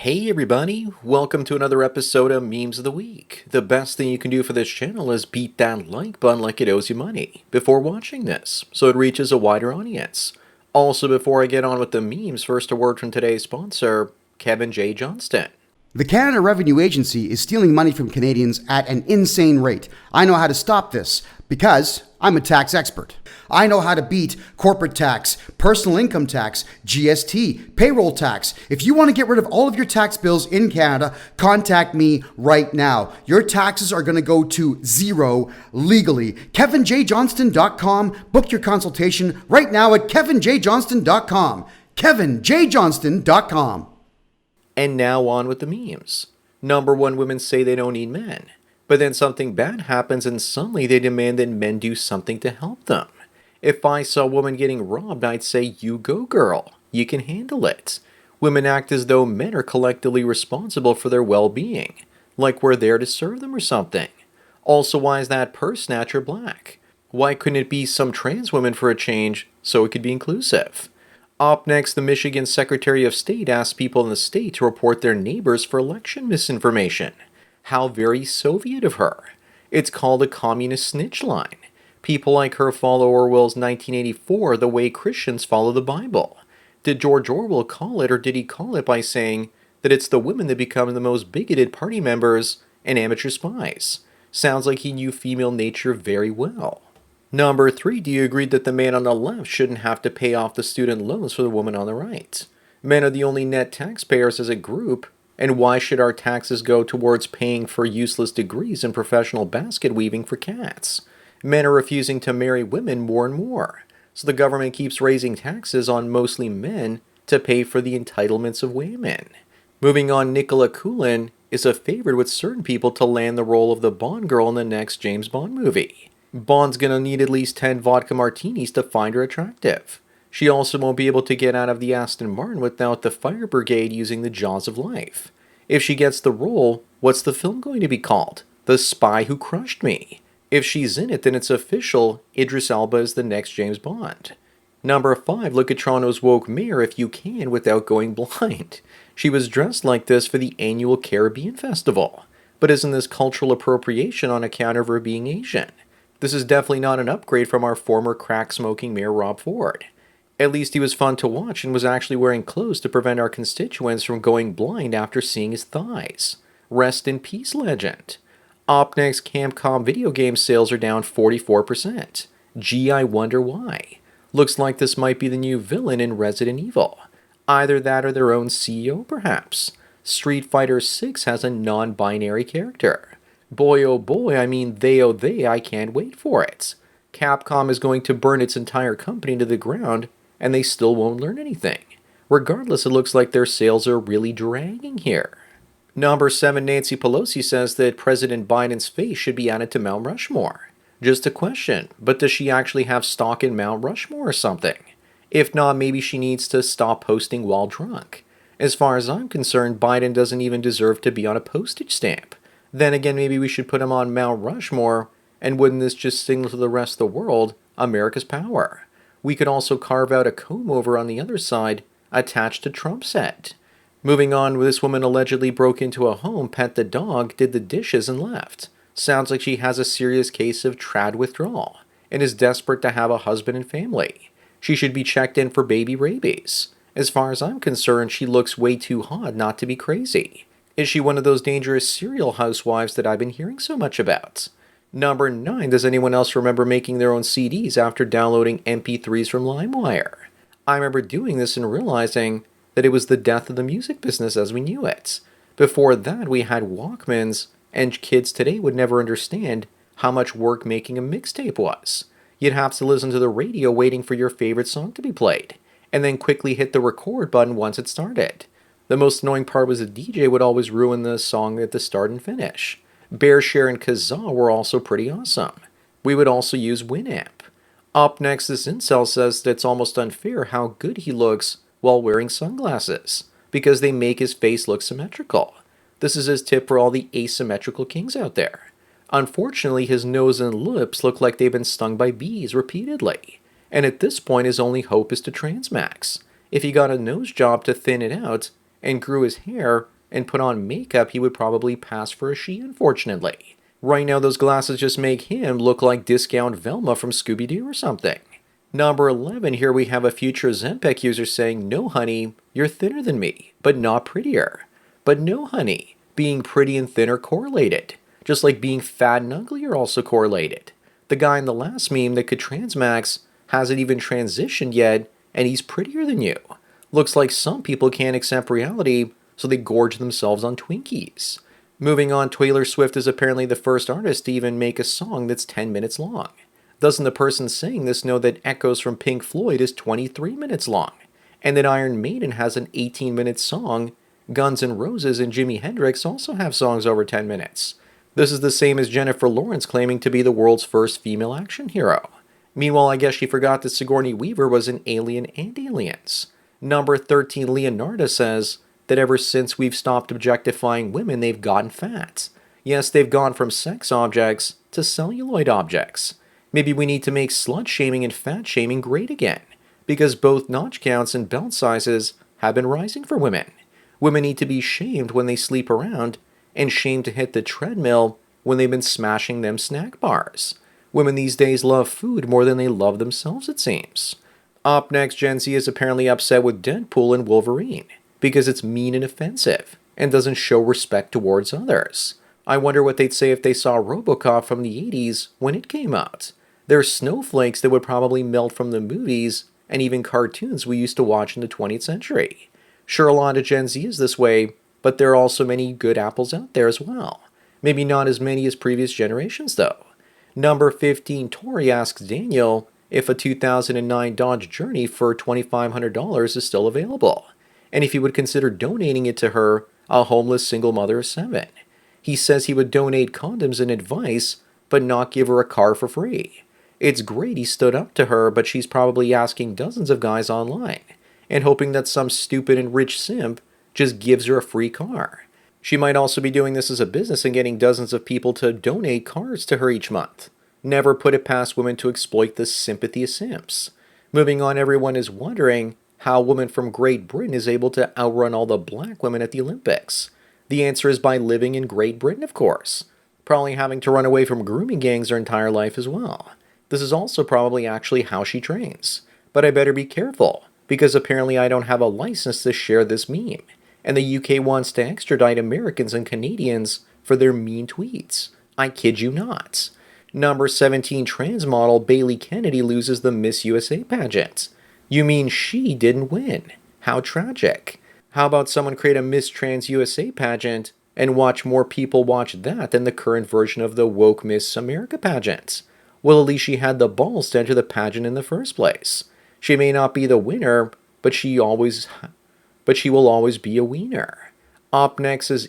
Hey everybody, welcome to another episode of Memes of the Week. The best thing you can do for this channel is beat that like button like it owes you money before watching this, so it reaches a wider audience. Also, before I get on with the memes, first a word from today's sponsor, Kevin J. Johnston. The Canada Revenue Agency is stealing money from Canadians at an insane rate. I know how to stop this because I'm a tax expert. I know how to beat corporate tax, personal income tax, GST, payroll tax. If you want to get rid of all of your tax bills in Canada, contact me right now. Your taxes are going to go to zero legally. KevinJJohnston.com. Book your consultation right now at KevinJJohnston.com. KevinJJohnston.com. And now on with the memes. Number one, women say they don't need men. But then something bad happens and suddenly they demand that men do something to help them. If I saw a woman getting robbed, I'd say, you go girl, you can handle it. Women act as though men are collectively responsible for their well-being, like we're there to serve them or something. Also, why is that purse snatcher black? Why couldn't it be some trans women for a change so it could be inclusive? Up next, the Michigan Secretary of State asked people in the state to report their neighbors for election misinformation. How very Soviet of her. It's called a communist snitch line. People like her follow Orwell's 1984 the way Christians follow the Bible. Did George Orwell call it, or did he call it by saying that it's the women that become the most bigoted party members and amateur spies? Sounds like he knew female nature very well. Number 3, do you agree that the man on the left shouldn't have to pay off the student loans for the woman on the right? Men are the only net taxpayers as a group, and why should our taxes go towards paying for useless degrees in professional basket weaving for cats? Men are refusing to marry women more and more, so the government keeps raising taxes on mostly men to pay for the entitlements of women. Moving on, Nicola Coughlan is a favorite with certain people to land the role of the Bond girl in the next James Bond movie. Bond's gonna need at least 10 vodka martinis to find her attractive. She also won't be able to get out of the Aston Martin without the fire brigade using the jaws of life. If she gets the role, what's the film going to be called? The Spy Who Crushed Me. If she's in it, then it's official, Idris Elba is the next James Bond. Number 5, look at Toronto's woke mayor if you can without going blind. She was dressed like this for the annual Caribbean Festival. But isn't this cultural appropriation on account of her being Asian? This is definitely not an upgrade from our former crack-smoking Mayor Rob Ford. At least he was fun to watch and was actually wearing clothes to prevent our constituents from going blind after seeing his thighs. Rest in peace, legend. Up next, Capcom video game sales are down 44%. Gee, I wonder why. Looks like this might be the new villain in Resident Evil. Either that or their own CEO, perhaps. Street Fighter 6 has a non-binary character. Boy oh boy, I mean they oh they, I can't wait for it. Capcom is going to burn its entire company to the ground, and they still won't learn anything. Regardless, it looks like their sales are really dragging here. Number 7, Nancy Pelosi says that President Biden's face should be added to Mount Rushmore. Just a question, but does she actually have stock in Mount Rushmore or something? If not, maybe she needs to stop posting while drunk. As far as I'm concerned, Biden doesn't even deserve to be on a postage stamp. Then again, maybe we should put him on Mount Rushmore, and wouldn't this just signal to the rest of the world America's power? We could also carve out a comb over on the other side, attached to Trump's head. Moving on, this woman allegedly broke into a home, pet the dog, did the dishes, and left. Sounds like she has a serious case of trad withdrawal, and is desperate to have a husband and family. She should be checked in for baby rabies. As far as I'm concerned, she looks way too hot not to be crazy. Is she one of those dangerous serial housewives that I've been hearing so much about? Number 9, does anyone else remember making their own CDs after downloading MP3s from LimeWire? I remember doing this and realizing that it was the death of the music business as we knew it. Before that, we had Walkmans, and kids today would never understand how much work making a mixtape was. You'd have to listen to the radio waiting for your favorite song to be played, and then quickly hit the record button once it started. The most annoying part was the DJ would always ruin the song at the start and finish. BearShare and Kazaa were also pretty awesome. We would also use Winamp. Up next, this incel says that it's almost unfair how good he looks while wearing sunglasses, because they make his face look symmetrical. This is his tip for all the asymmetrical kings out there. Unfortunately, his nose and lips look like they've been stung by bees repeatedly, and at this point his only hope is to transmax. If he got a nose job to thin it out, and grew his hair and put on makeup, he would probably pass for a she, unfortunately. Right now, those glasses just make him look like discount Velma from Scooby-Doo or something. Number 11, here we have a future Zempic user saying, "No, honey, you're thinner than me, but not prettier." But no, honey, being pretty and thin are correlated. Just like being fat and ugly are also correlated. The guy in the last meme that could transmax hasn't even transitioned yet, and he's prettier than you. Looks like some people can't accept reality, so they gorge themselves on Twinkies. Moving on, Taylor Swift is apparently the first artist to even make a song that's 10 minutes long. Doesn't the person saying this know that Echoes from Pink Floyd is 23 minutes long? And that Iron Maiden has an 18-minute song? Guns N' Roses and Jimi Hendrix also have songs over 10 minutes. This is the same as Jennifer Lawrence claiming to be the world's first female action hero. Meanwhile, I guess she forgot that Sigourney Weaver was an alien and Aliens. Number 13, Leonardo says that ever since we've stopped objectifying women, they've gotten fat. Yes, they've gone from sex objects to celluloid objects. Maybe we need to make slut shaming and fat shaming great again, because both notch counts and belt sizes have been rising for women. Women need to be shamed when they sleep around, and shamed to hit the treadmill when they've been smashing them snack bars. Women these days love food more than they love themselves, it seems. Up next, Gen Z is apparently upset with Deadpool and Wolverine, because it's mean and offensive, and doesn't show respect towards others. I wonder what they'd say if they saw RoboCop from the 80s when it came out. There's snowflakes that would probably melt from the movies and even cartoons we used to watch in the 20th century. Sure, a lot of Gen Z is this way, but there are also many good apples out there as well. Maybe not as many as previous generations, though. Number 15, Tori asks Daniel if a 2009 Dodge Journey for $2,500 is still available, and if he would consider donating it to her, a homeless single mother of 7. He says he would donate condoms and advice, but not give her a car for free. It's great he stood up to her, but she's probably asking dozens of guys online, and hoping that some stupid and rich simp just gives her a free car. She might also be doing this as a business and getting dozens of people to donate cars to her each month. Never put it past women to exploit the sympathy of simps. Moving on, everyone is wondering how a woman from Great Britain is able to outrun all the black women at the Olympics. The answer is by living in Great Britain, of course. Probably having to run away from grooming gangs her entire life as well. This is also probably actually how she trains. But I better be careful, because apparently I don't have a license to share this meme, and the UK wants to extradite Americans and Canadians for their mean tweets. I kid you not. Number 17, trans model Bailey Kennedy loses the Miss USA pageant. You mean she didn't win? How tragic. How about someone create a Miss Trans USA pageant and watch more people watch that than the current version of the woke Miss America pageant? Well, at least she had the balls to enter the pageant in the first place. She may not be the winner, but she will always be a wiener. Up next is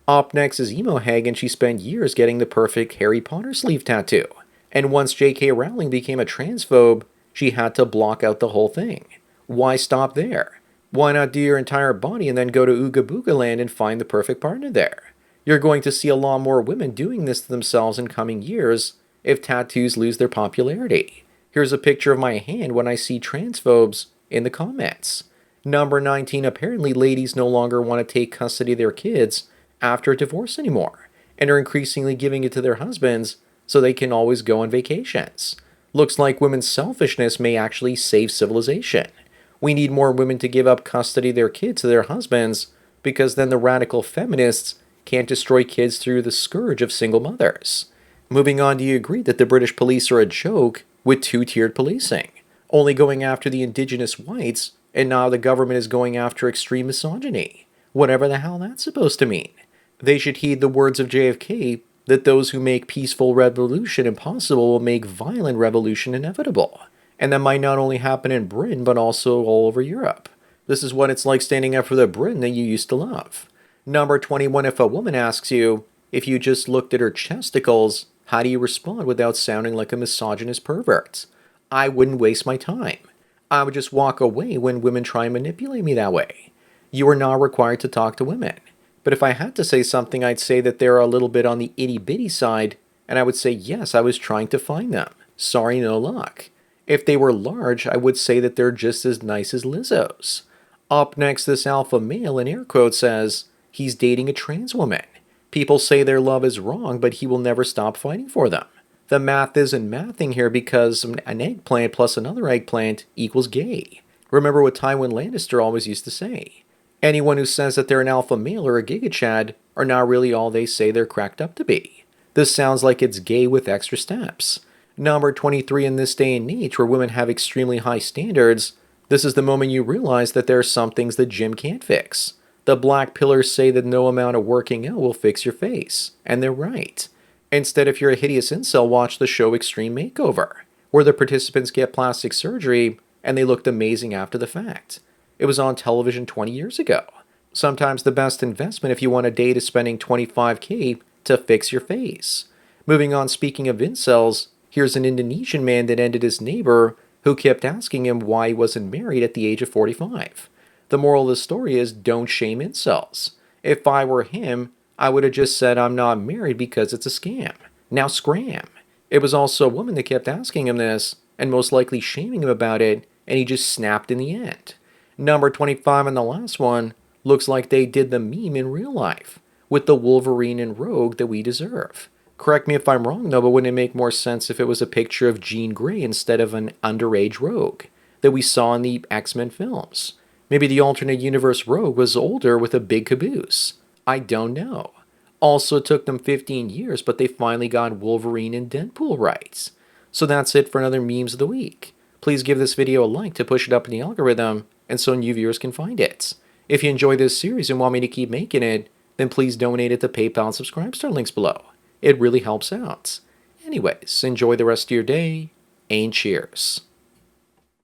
Emo Hag, and she spent years getting the perfect Harry Potter sleeve tattoo. And once J.K. Rowling became a transphobe, she had to block out the whole thing. Why stop there? Why not do your entire body and then go to Ooga Booga Land and find the perfect partner there? You're going to see a lot more women doing this to themselves in coming years if tattoos lose their popularity. Here's a picture of my hand when I see transphobes in the comments. Number 19, apparently ladies no longer want to take custody of their kids after a divorce anymore, and are increasingly giving it to their husbands so they can always go on vacations. Looks like women's selfishness may actually save civilization. We need more women to give up custody of their kids to their husbands, because then the radical feminists can't destroy kids through the scourge of single mothers. Moving on, do you agree that the British police are a joke with two-tiered policing, only going after the indigenous whites, and now the government is going after extreme misogyny? Whatever the hell that's supposed to mean. They should heed the words of JFK that those who make peaceful revolution impossible will make violent revolution inevitable. And that might not only happen in Britain, but also all over Europe. This is what it's like standing up for the Britain that you used to love. Number 21, if a woman asks you if you just looked at her chesticles, how do you respond without sounding like a misogynist pervert? I wouldn't waste my time. I would just walk away when women try and manipulate me that way. You are not required to talk to women. But if I had to say something, I'd say that they're a little bit on the itty-bitty side, and I would say, yes, I was trying to find them. Sorry, no luck. If they were large, I would say that they're just as nice as Lizzo's. Up next, this alpha male in air quotes says he's dating a trans woman. People say their love is wrong, but he will never stop fighting for them. The math isn't mathing here because an eggplant plus another eggplant equals gay. Remember what Tywin Lannister always used to say. Anyone who says that they're an alpha male or a Giga Chad are not really all they say they're cracked up to be. This sounds like it's gay with extra steps. Number 23, in this day and age where women have extremely high standards, this is the moment you realize that there are some things the gym can't fix. The black pillars say that no amount of working out will fix your face, and they're right. Instead, if you're a hideous incel, watch the show Extreme Makeover, where the participants get plastic surgery and they looked amazing after the fact. It was on television 20 years ago. Sometimes the best investment if you want a date is spending $25K to fix your face. Moving on, speaking of incels, here's an Indonesian man that ended his neighbor who kept asking him why he wasn't married at the age of 45. The moral of the story is don't shame incels. If I were him, I would have just said I'm not married because it's a scam. Now scram. It was also a woman that kept asking him this and most likely shaming him about it, and he just snapped in the end. Number 25 and the last one looks like they did the meme in real life with the Wolverine and Rogue that we deserve. Correct me if I'm wrong though, but wouldn't it make more sense if it was a picture of Jean Grey instead of an underage Rogue that we saw in the X-Men films? Maybe the alternate universe Rogue was older with a big caboose. I don't know. Also, it took them 15 years, but they finally got Wolverine and Deadpool right. So that's it for another Memes of the Week. Please give this video a like to push it up in the algorithm and so new viewers can find it. If you enjoy this series and want me to keep making it, then please donate it to PayPal and Subscribestar links below. It really helps out. Anyways, enjoy the rest of your day, and cheers.